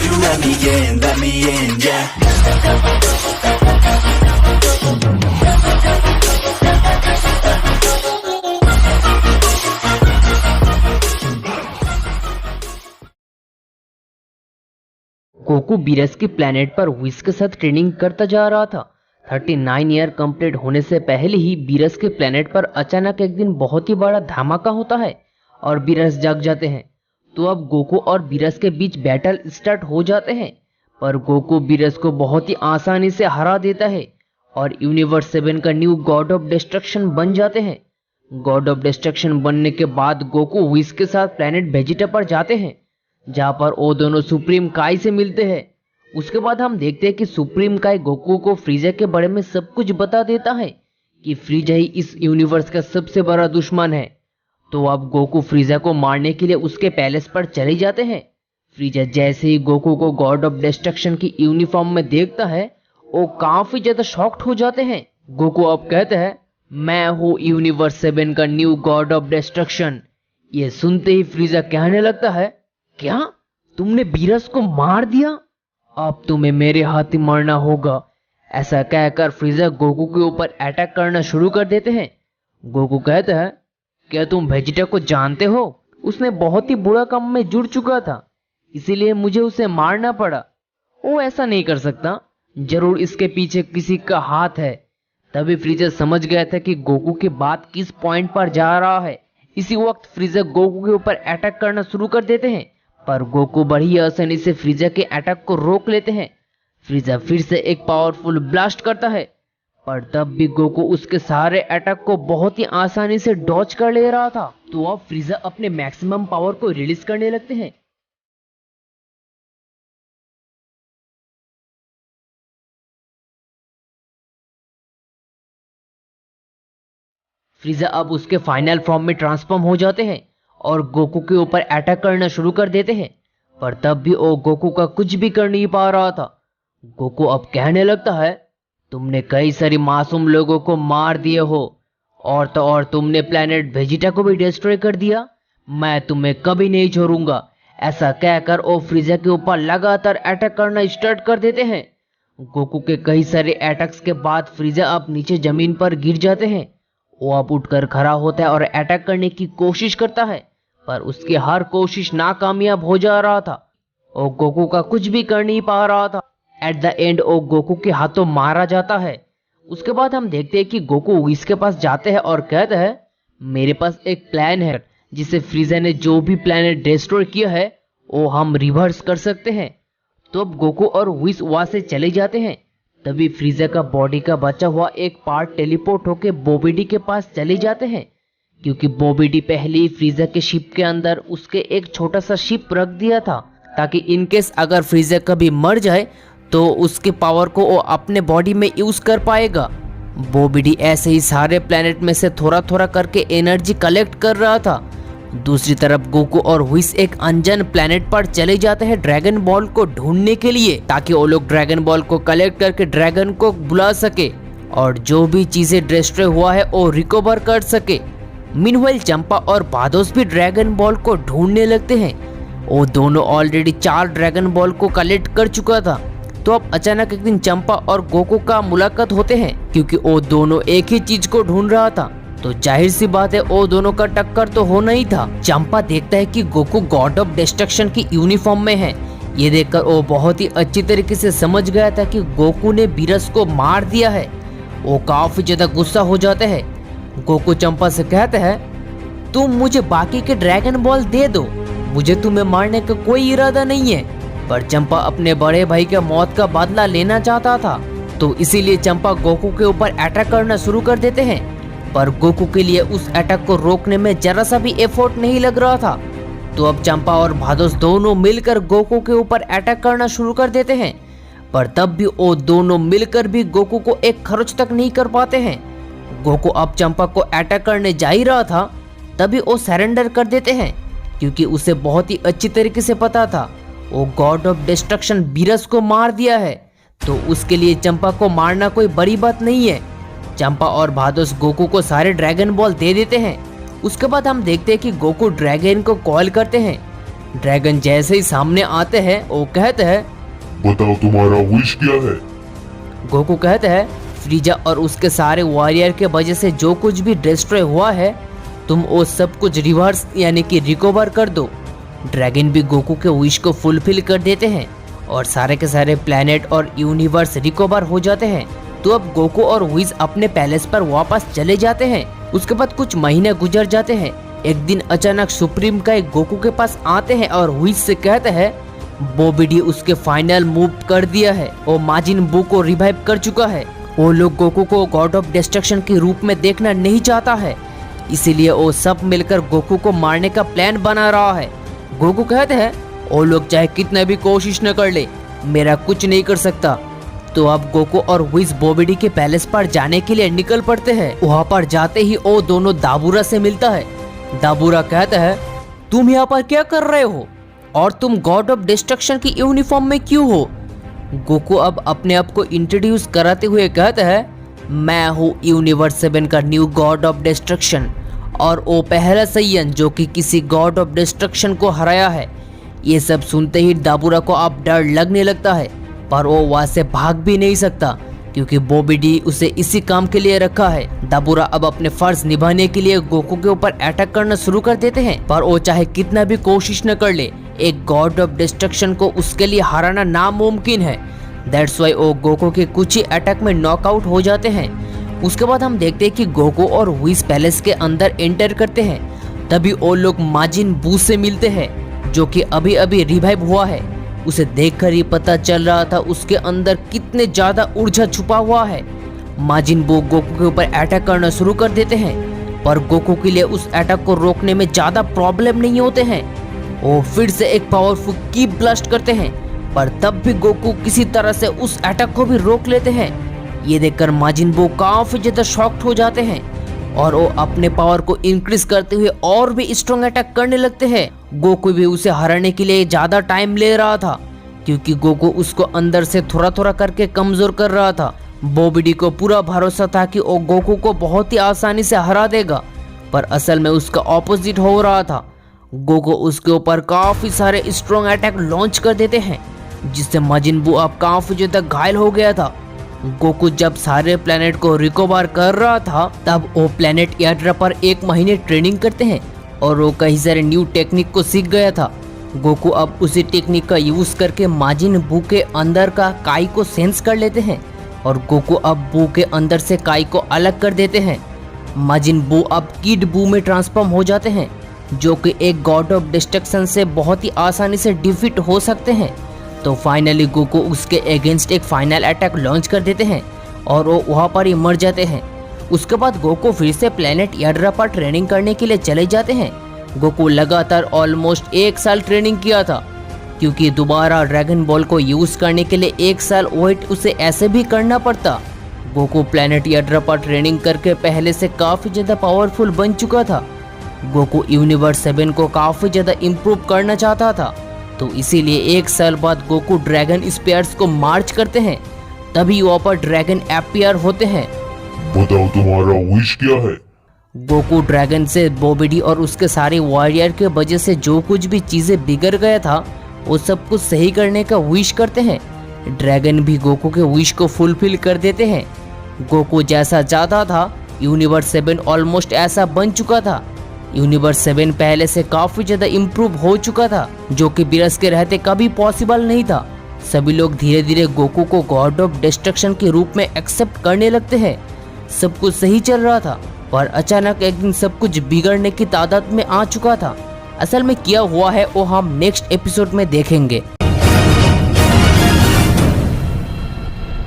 you let me in, yeah. Goku Beerus की planet पर व्हिस के साथ ट्रेनिंग करता जा रहा था। 39 ईयर कंप्लीट होने से पहले ही बीरस के प्लेनेट पर अचानक एक दिन बहुत ही बड़ा धमाका होता है और बीरस जग जाते हैं। तो अब गोकू और बीरस के बीच बैटल स्टार्ट हो जाते हैं, पर गोकू बीरस को बहुत ही आसानी से हरा देता है और यूनिवर्स 7 का न्यू गॉड ऑफ डिस्ट्रक्शन बन जाते हैं। गॉड ऑफ डिस्ट्रक्शन बनने के बाद गोकू व्हिस के साथ प्लेनेट वेजिटा पर जाते हैं, जहां पर वो दोनों सुप्रीम काई से मिलते हैं। उसके बाद हम देखते हैं कि सुप्रीम काई गोकू को फ्रीजा के बारे में सब कुछ बता देता है कि फ्रीजा ही इस यूनिवर्स का सबसे बड़ा दुश्मन है। तो अब गोकू फ्रीजा को मारने के लिए उसके पैलेस पर चले जाते हैं। फ्रीजा जैसे ही गोकू को गॉड ऑफ डिस्ट्रक्शन की यूनिफॉर्म में देखता है, वो काफी ज्यादा शॉक्ड हो जाते हैं। गोकू अब कहते हैं, मैं हूँ यूनिवर्स 7 का न्यू गॉड ऑफ डिस्ट्रक्शन। ये सुनते ही फ्रीजा कहने लगता है, क्या तुमने बीरस को मार दिया? अब तुम्हें मेरे हाथ ही मरना होगा। ऐसा कहकर फ्रीजा गोकू के ऊपर अटैक करना शुरू कर देते हैं। गोकू कहता है, क्या तुम वेजिटा को जानते हो? उसने बहुत ही बुरा काम में जुड़ चुका था, इसीलिए मुझे उसे मारना पड़ा। वो ऐसा नहीं कर सकता, जरूर इसके पीछे किसी का हाथ है। तभी फ्रीजा समझ गया था कि गोकू की बात किस पॉइंट पर जा रहा है। इसी वक्त फ्रीजा गोकू के ऊपर अटैक करना शुरू कर देते हैं, पर गोकू बड़ी आसानी से फ्रीजा के अटैक को रोक लेते हैं। फ्रीजा फिर से एक पावरफुल ब्लास्ट करता है, पर तब भी गोकू उसके सारे अटैक को बहुत ही आसानी से डॉज कर ले रहा था। तो अब फ्रीजा अपने मैक्सिमम पावर को रिलीज करने लगते हैं। फ्रीजा अब उसके फाइनल फॉर्म में ट्रांसफॉर्म हो जाते हैं और गोकू के ऊपर अटैक करना शुरू कर देते हैं, पर तब भी वो गोकू का कुछ भी कर नहीं पा रहा था। गोकू अब कहने लगता है, तुमने कई सारी मासूम लोगों को मार दिए हो, और तो और तुमने प्लेनेट वेजिटा को भी डिस्ट्रॉय कर दिया। मैं तुम्हें कभी नहीं छोड़ूंगा। ऐसा कहकर वो फ्रीजा के ऊपर लगातार अटैक करना स्टार्ट कर देते हैं। गोकू के कई सारे अटैक्स के बाद फ्रीजा अब नीचे जमीन पर गिर जाते हैं। वो अब उठकर खड़ा होता है और अटैक करने की कोशिश करता है, पर उसकी हर कोशिश नाकामयाब हो जा रहा था। वो गोकू का कुछ भी कर नहीं पा रहा था। एट द एंड वो गोकू के हाथों मारा जाता है। उसके बाद हम देखते हैं कि गोकू व्हिस के पास जाते हैं और कहते हैं, मेरे पास एक प्लान है जिसे फ्रीजा ने जो भी प्लेनेट डिस्ट्रॉय किया है वो हम रिवर्स कर सकते हैं। तो अब गोकू और व्हिस वहां से चले जाते हैं। तभी फ्रीजा का बॉडी का बचा हुआ एक पार्ट टेलीपोर्ट होके बॉबी डी के पास चले जाते हैं, क्योंकि बॉबी डी पहले ही फ्रीजा के शिप के अंदर उसके एक छोटा सा शिप रख दिया था, ताकि इनकेस अगर फ्रीजा कभी मर जाए तो उसके पावर को वो अपने बॉडी में यूज कर पाएगा। बॉबी डी ऐसे ही सारे प्लेनेट में से थोड़ा थोड़ा करके एनर्जी कलेक्ट कर रहा था। दूसरी तरफ गोकू और व्हिस एक अनजान प्लेनेट पर चले जाते हैं ड्रैगन बॉल को ढूंढने के लिए, ताकि वो लोग ड्रैगन बॉल को कलेक्ट करके ड्रैगन को बुला सके और जो भी चीजें डिस्ट्रॉय हुआ है वो रिकवर कर सके। मीनवाइल चंपा और भादोस भी ड्रैगन बॉल को ढूंढने लगते हैं। वो दोनों ऑलरेडी 4 ड्रैगन बॉल को कलेक्ट कर चुका था। तो अब अचानक एक दिन चंपा और गोकू का मुलाकात होते हैं, क्योंकि वो दोनों एक ही चीज को ढूंढ रहा था। तो जाहिर सी बात है वो दोनों का टक्कर तो होना ही था। चंपा देखता है कि गोकू गॉड ऑफ डिस्ट्रक्शन की यूनिफॉर्म में है। ये देखकर वो बहुत ही अच्छी तरीके से समझ गया था कि गोकू ने बीरस को मार दिया है। वो काफी ज्यादा गुस्सा हो जाते हैं। गोकू चंपा से कहते हैं, तुम मुझे बाकी के ड्रैगन बॉल दे दो, मुझे तुम्हें मारने का कोई इरादा नहीं है। पर चंपा अपने बड़े भाई के मौत का बदला लेना चाहता था, तो इसीलिए चंपा गोकू के ऊपर अटैक करना शुरू कर देते हैं। पर गोकू के लिए उस अटैक को रोकने में जरा सा भी एफर्ट नहीं लग रहा था। तो अब चंपा और भादोस दोनों मिलकर गोकू के ऊपर अटैक करना शुरू कर देते हैं, पर तब भी वो दोनों मिलकर भी गोकू को एक खरोच तक नहीं कर पाते हैं। गोकू अब चंपा को अटैक करने जा ही रहा था, तभी वो सरेंडर कर देते हैं, क्योंकि उसे बहुत ही अच्छी तरीके से पता था वो गॉड ऑफ डिस्ट्रक्शन बीरस को मार दिया है, तो उसके लिए चंपा को मारना कोई बड़ी बात नहीं है। चंपा और भादोस गोकू को सारे ड्रैगन बॉल दे देते हैं। उसके बाद हम देखते हैं कि गोकू ड्रैगन को कॉल करते हैं, ड्रैगन जैसे ही सामने आते हैं वो कहते हैं, बताओ तुम्हारा विश क्या है? गोकू कहते हैं, फ्रीजा और उसके सारे वॉरियर के वजह से जो कुछ भी डिस्ट्रॉय हुआ है तुम वो सब कुछ रिवर्स यानी कि रिकवर कर दो। ड्रैगन भी गोकू के विश को फुलफिल कर देते हैं और सारे के सारे प्लेनेट और यूनिवर्स रिकवर हो जाते हैं। तो अब गोकू और विश अपने पैलेस पर वापस चले जाते हैं। उसके बाद कुछ महीने गुजर जाते हैं। एक दिन अचानक सुप्रीम का एक गोकू के पास आते हैं और विश से कहते हैं बॉबी डी उसके फाइनल मूव कर दिया है, वो माजिन बू को रिवाइव कर चुका है। वो लोग गोकू को गॉड ऑफ डिस्ट्रक्शन के रूप में देखना नहीं चाहता है, इसीलिए वो सब मिलकर गोकू को मारने का प्लान बना रहा है। गोकू कहते हैं वो लोग चाहे कितना भी कोशिश न कर ले मेरा कुछ नहीं कर सकता। तो अब गोकू और विश बॉबी डी के पैलेस पर जाने के लिए निकल पड़ते हैं। वहाँ पर जाते ही वो दोनों दाबूरा से मिलता है। दाबूरा कहता है तुम यहाँ पर क्या कर रहे हो और तुम गॉड ऑफ डिस्ट्रक्शन की यूनिफॉर्म में क्यों हो? गोकू अब अपने आप को इंट्रोड्यूस कराते हुए कहता है मैं हूँ यूनिवर्स 7 का न्यू गॉड ऑफ डिस्ट्रक्शन और वो पहला सैयन जो कि किसी गॉड ऑफ डिस्ट्रक्शन को हराया है। ये सब सुनते ही दाबूरा को अब डर लगने लगता है, पर वो वहाँ से भाग भी नहीं सकता क्योंकि बॉबी डी उसे इसी काम के लिए रखा है। दाबूरा अब अपने फर्ज निभाने के लिए गोकू के ऊपर अटैक करना शुरू कर देते हैं, पर वो चाहे कितना भी कोशिश न कर ले एक गॉड ऑफ डिस्ट्रक्शन को उसके लिए हराना नामुमकिन है। दैट्स वाई वो गोकू के कुछ ही अटैक में नॉकआउट हो जाते हैं। उसके बाद हम देखते हैं कि गोकू और विश पैलेस के अंदर एंटर करते हैं। तभी वो लोग माजिन बू से मिलते हैं जो कि अभी अभी रिवाइव हुआ है। उसे देखकर ही पता चल रहा था उसके अंदर कितने ज्यादा ऊर्जा छुपा हुआ है। माजिन बू गोकू के ऊपर अटैक करना शुरू कर देते हैं, पर गोकू के लिए उस अटैक को रोकने में ज्यादा प्रॉब्लम नहीं होते हैं। वो फिर से एक पावरफुल की ब्लास्ट करते हैं, पर तब भी गोकू किसी तरह से उस अटैक को भी रोक लेते हैं। ये देखकर माजिन बू काफी ज्यादा शॉक्ड हो जाते हैं और वो अपने पावर को इंक्रीज करते हुए और भी स्ट्रॉन्ग अटैक करने लगते हैं। गोकू भी उसे हराने के लिए ज्यादा टाइम ले रहा था क्योंकि गोकू उसको अंदर से थोड़ा थोड़ा करके कमजोर कर रहा था। बॉबी डी को पूरा भरोसा था कि वो गोकू को बहुत ही आसानी से हरा देगा, पर असल में उसका ऑपोजिट हो रहा था। गोकू उसके ऊपर काफी सारे स्ट्रॉन्ग अटैक लॉन्च कर देते हैं जिससे माजिन बू अब काफी ज्यादा घायल हो गया था। गोकू जब सारे प्लेनेट को रिकवर कर रहा था तब वो प्लेनेट यात्रा पर 1 महीने ट्रेनिंग करते हैं और वो कई सारे न्यू टेक्निक को सीख गया था। गोकू अब उसी टेक्निक का यूज करके माजिन बू के अंदर का काई को सेंस कर लेते हैं और गोकू अब बू के अंदर से काई को अलग कर देते हैं। माजिन बू अब किड बू में ट्रांसफॉर्म हो जाते हैं जो कि एक गॉड ऑफ डिस्ट्रक्शन से बहुत ही आसानी से डिफीट हो सकते हैं। तो फाइनली गोकू उसके अगेंस्ट एक फाइनल अटैक लॉन्च कर देते हैं और वो वहाँ पर ही मर जाते हैं। उसके बाद गोकू फिर से प्लेनेट याड्रा पर ट्रेनिंग करने के लिए चले जाते हैं। गोकू लगातार ऑलमोस्ट 1 साल ट्रेनिंग किया था क्योंकि दोबारा ड्रैगन बॉल को यूज करने के लिए 1 साल वेट उसे ऐसे भी करना पड़ता। गोकू प्लेनेट याड्रा पर ट्रेनिंग करके पहले से काफी ज्यादा पावरफुल बन चुका था। गोकू यूनिवर्स 7 को काफी ज्यादा इम्प्रूव करना चाहता था, तो इसीलिए 1 साल बाद गोकू ड्रैगन स्पेयर्स को मार्च करते हैं। तभी वहाँ पर ड्रैगन अपीयर होते हैं। बताओ तुम्हारा विश क्या है? गोकू ड्रैगन से बॉबी डी और उसके सारे वॉरियर के वजह से जो कुछ भी चीजें बिगड़ गया था वो सब कुछ सही करने का विश करते हैं। ड्रैगन भी गोकू के विश को फुलफिल कर देते हैं। गोकू जैसा चाहता था यूनिवर्स 7 ऑलमोस्ट ऐसा बन चुका था। यूनिवर्स 7 पहले से काफी ज्यादा इम्प्रूव हो चुका था जो कि बिरस के रहते कभी पॉसिबल नहीं था। सभी लोग धीरे धीरे गोकू को गॉड ऑफ डिस्ट्रक्शन के रूप में एक्सेप्ट करने लगते हैं। सब कुछ सही चल रहा था, पर अचानक एक दिन सब कुछ बिगड़ने की तादाद में आ चुका था। असल में क्या हुआ है वो हम नेक्स्ट एपिसोड में देखेंगे।